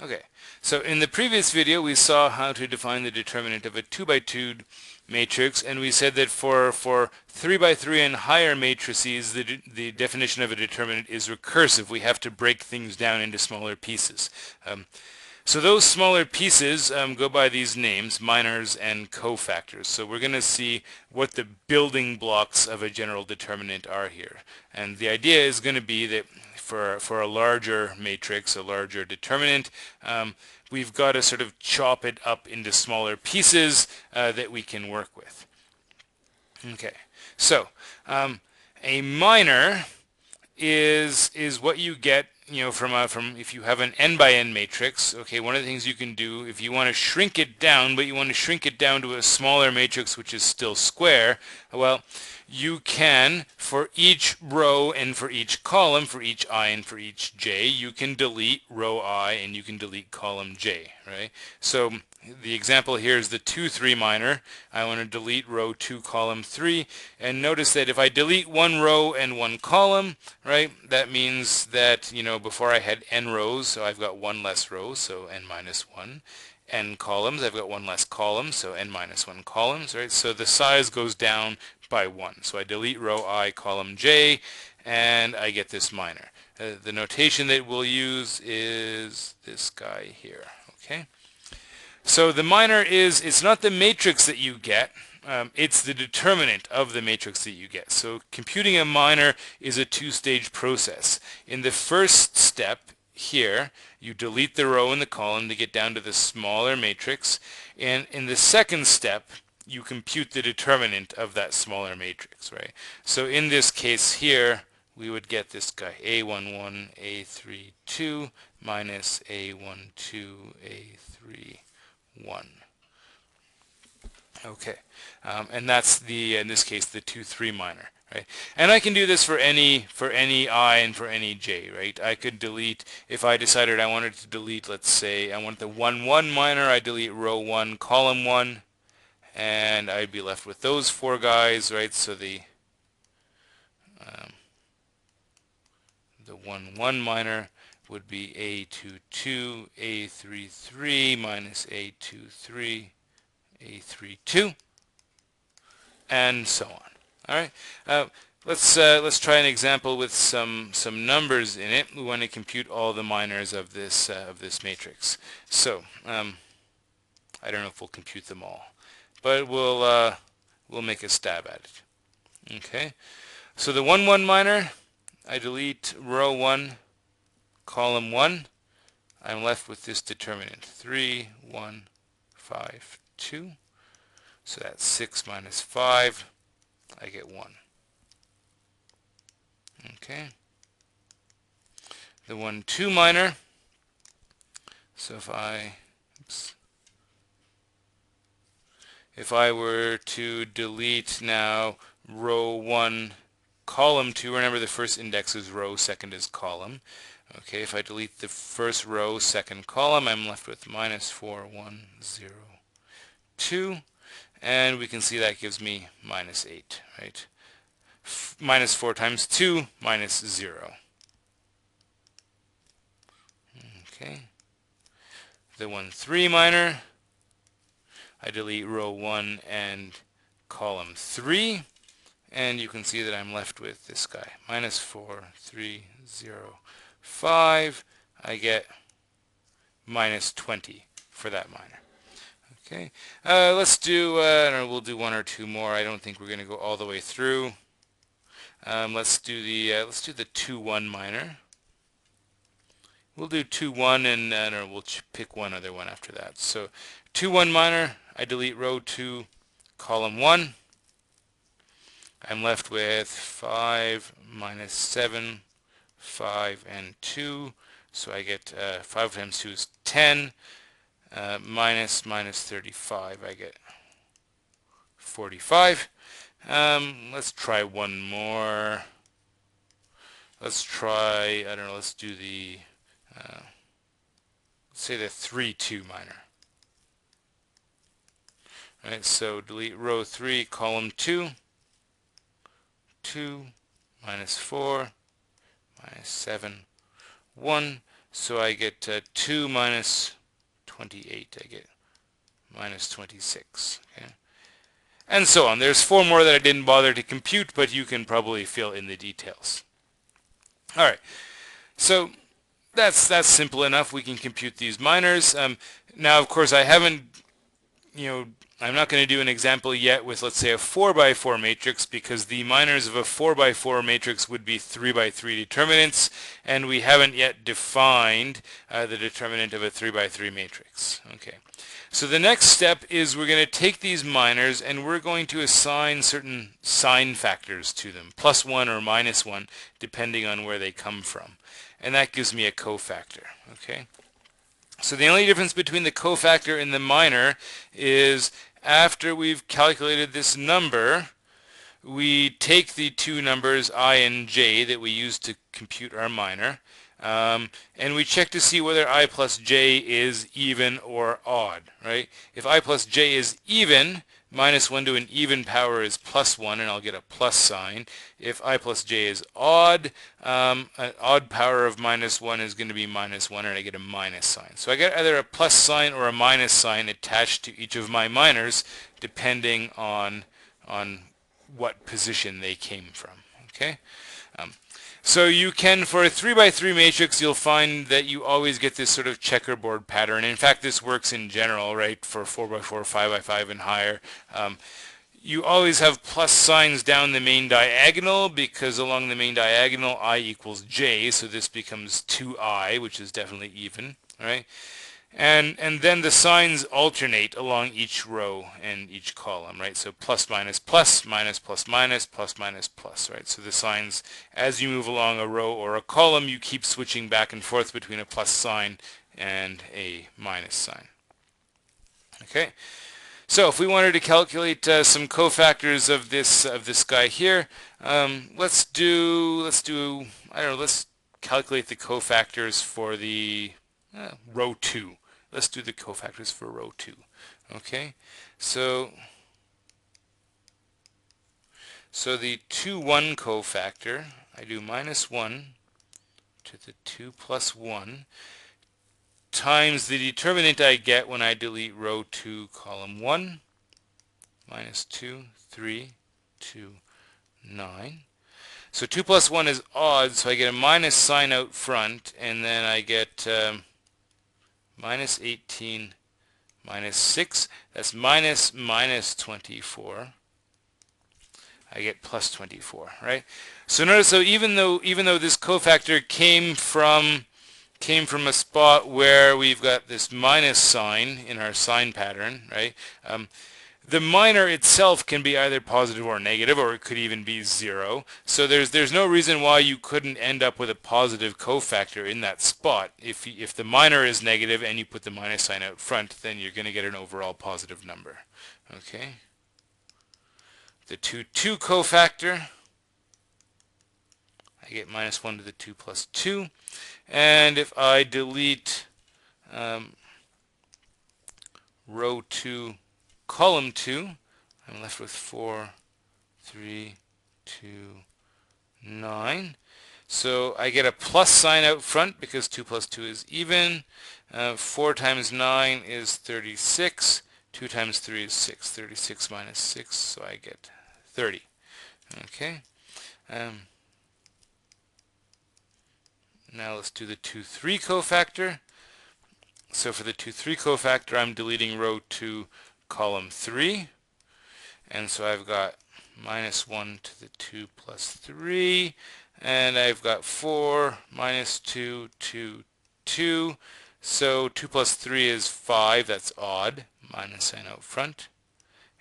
Okay, so in the previous video we saw how to define the determinant of a 2 by 2 matrix, and we said that for 3 by 3 and higher matrices the definition of a determinant is recursive. We have to break things down into smaller pieces. So those smaller pieces go by these names, minors and cofactors. So we're going to see what the building blocks of a general determinant are here. And the idea is going to be that for a larger matrix, a larger determinant, we've got to sort of chop it up into smaller pieces that we can work with. Okay, so a minor is what you get, from if you have an n by n matrix. Okay, one of the things you can do if you want to shrink it down, but you want to shrink it down to a smaller matrix which is still square, well, you can, for each row and for each column, for each I and for each j, you can delete row I and you can delete column j, right? So the example here is the 2, 3 minor. I want to delete row 2, column 3, and notice that if I delete one row and one column, right, that means that, before I had n rows, so I've got one less row, so n minus 1. N columns, I've got one less column, so n minus 1 columns, right? So the size goes down by 1. So I delete row I, column j, and I get this minor. The notation that we'll use is this guy here, okay? So the minor it's not the matrix that you get, it's the determinant of the matrix that you get. So computing a minor is a two-stage process. In the first step here, you delete the row and the column to get down to the smaller matrix, and in the second step, you compute the determinant of that smaller matrix, right? So in this case here, we would get this guy, A11, A32 minus A12, A31. Okay, and that's in this case, the 2, 3 minor, right? And I can do this for any I and for any j, right? I could delete, if I decided I wanted to delete, let's say I want the 1, 1 minor, I delete row 1, column 1, and I'd be left with those 4 guys, right? So the 1, 1 minor would be A22, A33 minus A23, A32, and so on. All right. Let's try an example with some numbers in it. We want to compute all the minors of this matrix. So I don't know if we'll compute them all, but we'll make a stab at it. Okay. So the 1, 1 minor, I delete row 1, column 1. I'm left with this determinant, 3, 1, 5, 2. So that's 6 minus 5. I get 1. Okay. The 1, 2 minor. So if I were to delete now row 1, column 2, remember the first index is row, second is column. Okay, if I delete the first row, second column, I'm left with minus 4, 1, 0, 2. And we can see that gives me minus 8, right? Minus 4 times 2, minus 0. Okay. The 1, 3 minor, I delete row 1 and column 3. And you can see that I'm left with this guy, minus 4, 3, 0, 5. I get minus 20 for that minor. Okay, let's do, I don't know, we'll do 1 or 2 more. I don't think we're going to go all the way through. Let's do the 2, 1 minor. We'll do 2, 1, and I don't know, we'll pick one other one after that. So 2, 1 minor, I delete row 2, column 1. I'm left with 5 minus 7, 5, and 2. So I get 5 times 2 is 10. Minus 35, I get 45. Let's try one more. Let's try, I don't know, let's do the, let's say the 3, 2 minor. All right, so delete row 3, column 2. 2 minus 4 minus 7, 1. So I get 2 minus 28. I get minus 26. Okay? And so on. There's 4 more that I didn't bother to compute, but you can probably fill in the details. All right. So that's simple enough. We can compute these minors. Now, of course, I haven't, I'm not going to do an example yet with, let's say, a 4 by 4 matrix, because the minors of a 4 by 4 matrix would be 3 by 3 determinants, and we haven't yet defined the determinant of a 3 by 3 matrix. Okay. So the next step is we're going to take these minors and we're going to assign certain sign factors to them, +1 or -1, depending on where they come from. And that gives me a cofactor. Okay. So the only difference between the cofactor and the minor is after we've calculated this number, we take the two numbers I and j that we use to compute our minor, and we check to see whether I plus j is even or odd, right? If I plus j is even, -1 to an even power is +1, and I'll get a plus sign. If I plus j is odd, an odd power of -1 is going to be -1, and I get a minus sign. So I get either a plus sign or a minus sign attached to each of my minors, depending on what position they came from. Okay. So you can, for a 3 by 3 matrix, you'll find that you always get this sort of checkerboard pattern. In fact, this works in general, right, for 4 by 4, 5 by 5, and higher. You always have plus signs down the main diagonal, because along the main diagonal I equals j, so this becomes 2i, which is definitely even, right? And then the signs alternate along each row and each column, right? So plus, minus, plus, minus, plus, minus, plus, minus, plus, right? So the signs, as you move along a row or a column, you keep switching back and forth between a plus sign and a minus sign. Okay. So if we wanted to calculate some cofactors of this guy here, let's calculate the cofactors for the row 2. Let's do the cofactors for row 2. Okay, so the 2, 1 cofactor, I do -1 to the 2 plus 1 times the determinant I get when I delete row 2, column 1, -2, 3, 2, 9. So 2 plus 1 is odd, so I get a minus sign out front, and then I get -18 minus 6, that's minus 24. I get plus 24, right? So notice, so even though this cofactor came from a spot where we've got this minus sign in our sign pattern, right? The minor itself can be either positive or negative, or it could even be 0. So there's no reason why you couldn't end up with a positive cofactor in that spot. If the minor is negative and you put the minus sign out front, then you're going to get an overall positive number. Okay. The 2, 2 cofactor, I get -1 to the 2 plus 2. And if I delete row 2, column 2, I'm left with 4, 3, 2, 9. So I get a plus sign out front because 2 plus 2 is even. 4 times 9 is 36. 2 times 3 is 6. 36 minus 6, so I get 30. Okay. Now let's do the 2, 3 cofactor. So for the 2, 3 cofactor, I'm deleting row 2, column 3, and so I've got -1 to the 2 plus 3, and I've got 4, -2, 2, 2, so 2 plus 3 is 5, that's odd, minus sign out front,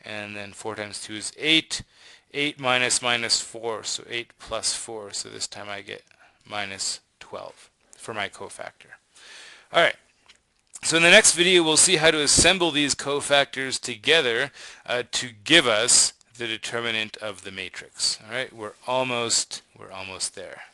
and then 4 times 2 is 8, 8 minus 4, so 8 plus 4, so this time I get -12 for my cofactor. Alright. So in the next video, we'll see how to assemble these cofactors together to give us the determinant of the matrix. All right, we're almost there.